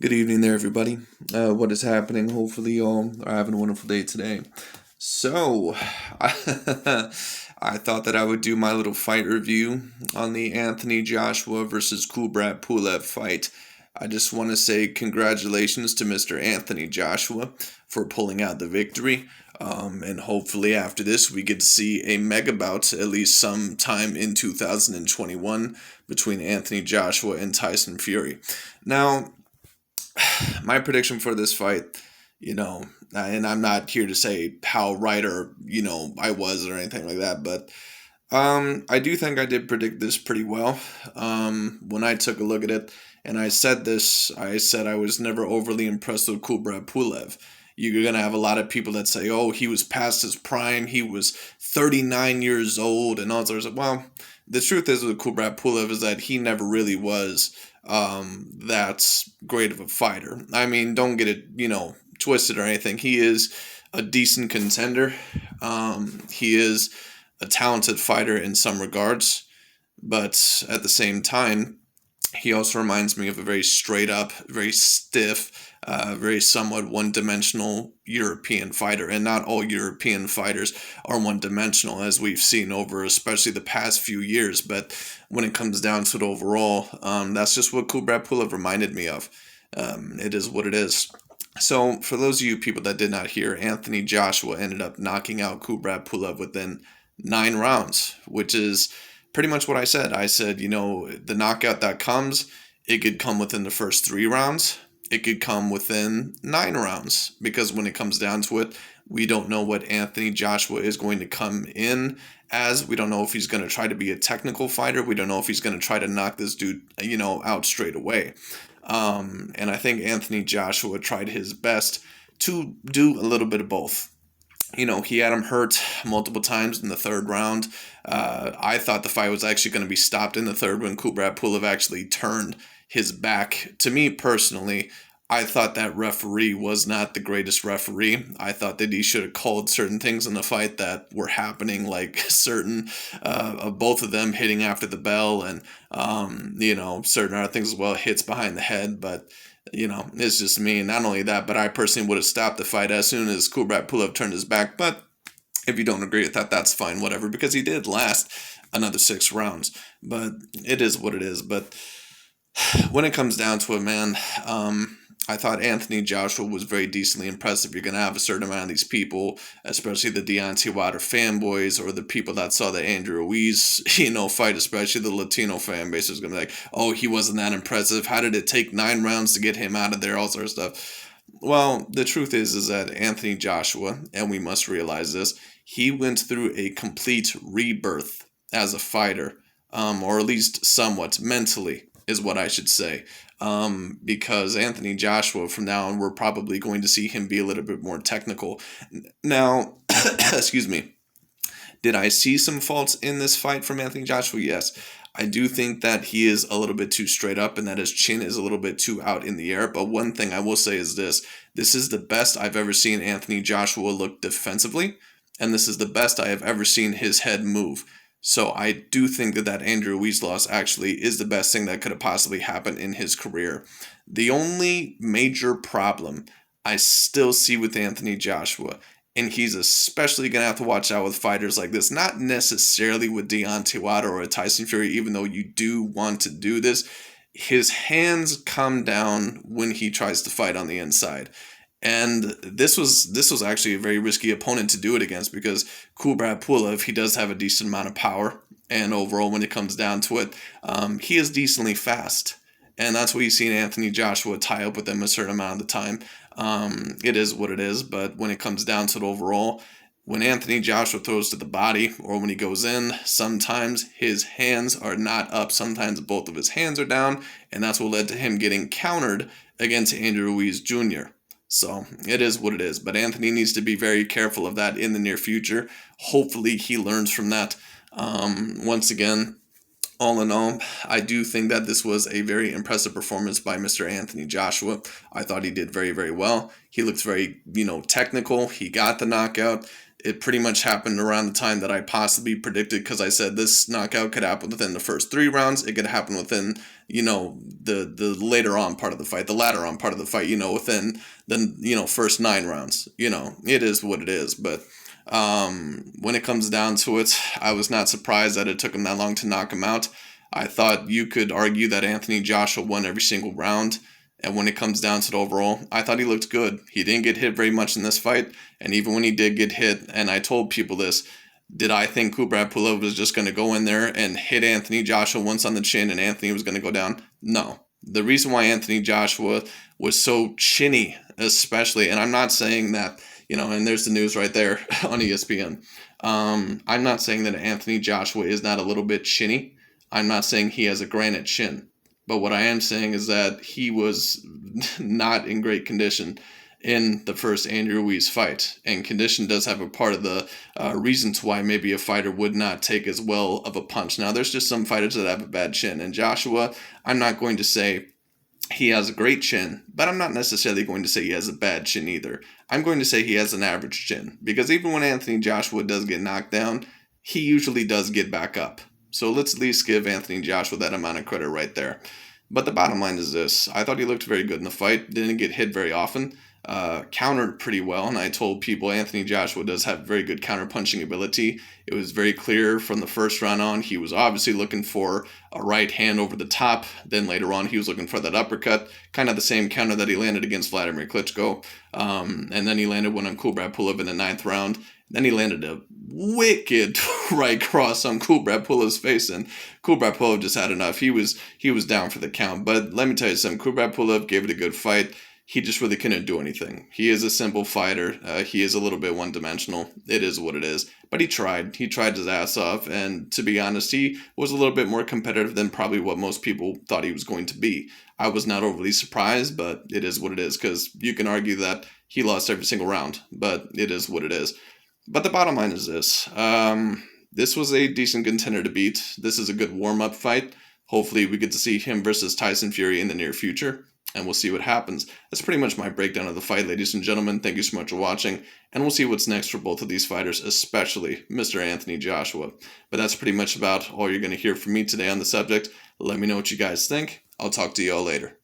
Good evening there, everybody. What is happening? Hopefully, you all are having a wonderful day today. So, I thought that I would do my little fight review on the Anthony Joshua versus Kubrat Pulev fight. I just want to say congratulations to Mr. Anthony Joshua for pulling out the victory. And hopefully, after this, we get to see a mega bout at least sometime in 2021 between Anthony Joshua and Tyson Fury. Now, my prediction for this fight, and I'm not here to say how right or I was or anything like that, but I do think I did predict this pretty well. When I took a look at it, and I said this, I said I was never overly impressed with Kubrat Pulev. You're gonna have a lot of people that say, "Oh, he was past his prime. He was 39 years old," and all sorts of. Well, the truth is with Kubrat Pulev is that he never really was that's great of a fighter. I mean, don't get it, twisted or anything. He is a decent contender. He is a talented fighter in some regards, but at the same time, he also reminds me of a very straight up, very stiff, very somewhat one dimensional European fighter. And not all European fighters are one dimensional, as we've seen over especially the past few years. But when it comes down to it overall, that's just what Kubrat Pulev reminded me of. It is what it is. So, for those of you people that did not hear, Anthony Joshua ended up knocking out Kubrat Pulev within 9 rounds, which is pretty much what I said. I said, the knockout that comes, it could come within the first 3 rounds. It could come within 9 rounds, because when it comes down to it, we don't know what Anthony Joshua is going to come in as. We don't know if he's going to try to be a technical fighter. We don't know if he's going to try to knock this dude, out straight away. And I think Anthony Joshua tried his best to do a little bit of both. He had him hurt multiple times in the third round. I thought the fight was actually going to be stopped in the third when Kubrat Pulev actually turned his back. To me personally, I thought that referee was not the greatest referee. I thought that he should have called certain things in the fight that were happening, like certain of both of them hitting after the bell and, certain other things as well, hits behind the head. But it's just me. Not only that, but I personally would have stopped the fight as soon as Kubrat Pulev turned his back. But if you don't agree with that, that's fine, whatever, because he did last another 6 rounds. But it is what it is. But when it comes down to it, man, I thought Anthony Joshua was very decently impressive. You're going to have a certain amount of these people, especially the Deontay Wilder fanboys or the people that saw the Andrew Ruiz, fight, especially the Latino fan base is going to be like, "Oh, he wasn't that impressive. How did it take 9 rounds to get him out of there?" All sort of stuff. Well, the truth is that Anthony Joshua, and we must realize this, he went through a complete rebirth as a fighter, or at least somewhat mentally, is what I should say. Because Anthony Joshua, from now on, we're probably going to see him be a little bit more technical. Now, excuse me, did I see some faults in this fight from Anthony Joshua? Yes. I do think that he is a little bit too straight up and that his chin is a little bit too out in the air. But one thing I will say is this. This is the best I've ever seen Anthony Joshua look defensively, and this is the best I have ever seen his head move. So I do think that Andrew Ruiz loss actually is the best thing that could have possibly happened in his career. The only major problem I still see with Anthony Joshua, and he's especially going to have to watch out with fighters like this, not necessarily with Deontay Wilder or Tyson Fury, even though you do want to do this, his hands come down when he tries to fight on the inside. And this was actually a very risky opponent to do it against, because Kubrat Pulev, he does have a decent amount of power, and overall when it comes down to it, he is decently fast. And that's what you've seen Anthony Joshua tie up with him a certain amount of the time. It is what it is, but when it comes down to it overall, when Anthony Joshua throws to the body or when he goes in, sometimes his hands are not up. Sometimes both of his hands are down, and that's what led to him getting countered against Andrew Ruiz Jr. So it is what it is. But Anthony needs to be very careful of that in the near future. Hopefully he learns from that. Once again, All in all, I do think that this was a very impressive performance by Mr. Anthony Joshua. I thought he did very, very well. He looks very, technical. He got the knockout. It pretty much happened around the time that I possibly predicted, because I said this knockout could happen within the first 3 rounds. It could happen within, the later on part of the fight, the latter on part of the fight, within the, first 9 rounds. It is what it is. But when it comes down to it, I was not surprised that it took him that long to knock him out. I thought you could argue that Anthony Joshua won every single round. And when it comes down to the overall, I thought he looked good. He didn't get hit very much in this fight. And even when he did get hit, and I told people this, did I think Kubrat Pulev was just going to go in there and hit Anthony Joshua once on the chin and Anthony was going to go down? No. The reason why Anthony Joshua was so chinny, especially, and I'm not saying that, and there's the news right there on ESPN. I'm not saying that Anthony Joshua is not a little bit chinny. I'm not saying he has a granite chin. But what I am saying is that he was not in great condition in the first Andy Ruiz fight. And condition does have a part of the reasons why maybe a fighter would not take as well of a punch. Now, there's just some fighters that have a bad chin. And Joshua, I'm not going to say he has a great chin, but I'm not necessarily going to say he has a bad chin either. I'm going to say he has an average chin. Because even when Anthony Joshua does get knocked down, he usually does get back up. So let's at least give Anthony Joshua that amount of credit right there. But the bottom line is this. I thought he looked very good in the fight. Didn't get hit very often. Countered pretty well. And I told people Anthony Joshua does have very good counter-punching ability. It was very clear from the first round on. He was obviously looking for a right hand over the top. Then later on, he was looking for that uppercut. Kind of the same counter that he landed against Vladimir Klitschko. And then he landed one on Kubrat Pulev in the 9th round. Then he landed a wicked right cross on Kubrat Pulev's face, and Kubrat Pulev just had enough. He was down for the count. But let me tell you something. Kubrat Pulev gave it a good fight. He just really couldn't do anything. He is a simple fighter. He is a little bit one-dimensional. It is what it is. But he tried. He tried his ass off. And to be honest, he was a little bit more competitive than probably what most people thought he was going to be. I was not overly surprised, but it is what it is. Because you can argue that he lost every single round. But it is what it is. But the bottom line is this. This was a decent contender to beat. This is a good warm-up fight. Hopefully we get to see him versus Tyson Fury in the near future. And we'll see what happens. That's pretty much my breakdown of the fight, ladies and gentlemen. Thank you so much for watching. And we'll see what's next for both of these fighters, especially Mr. Anthony Joshua. But that's pretty much about all you're going to hear from me today on the subject. Let me know what you guys think. I'll talk to you all later.